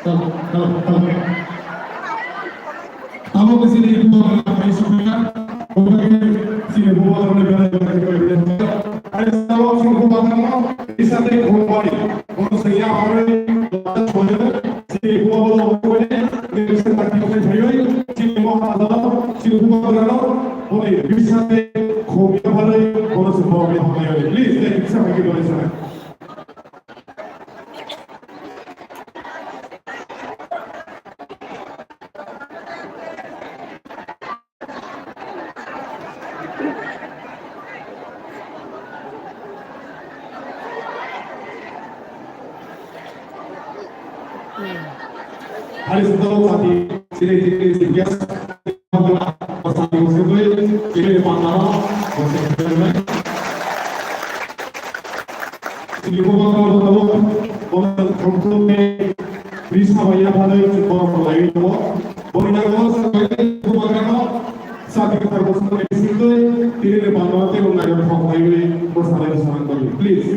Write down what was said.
Estamos que sini ibu kami semuanya, bukan sini ibu kami negara yang ada selalu sini ibu kami di sana ibu kami, kalau saya orang छोड़े sini ibu kami ini bisa tak kita cari, sini ibu kami sini ibu kami boleh bisa kami boleh kalau semua kami please bisa kami boleh sana. Hari sebelum tadi sini biasa bersama muslim ini panah muslim sini bukan kalau bisa banyak hal yang semua lagi tu boleh kalau sampai bukan saat kita bersama di situ ini panah itu mulai berfungsi bersama kami please.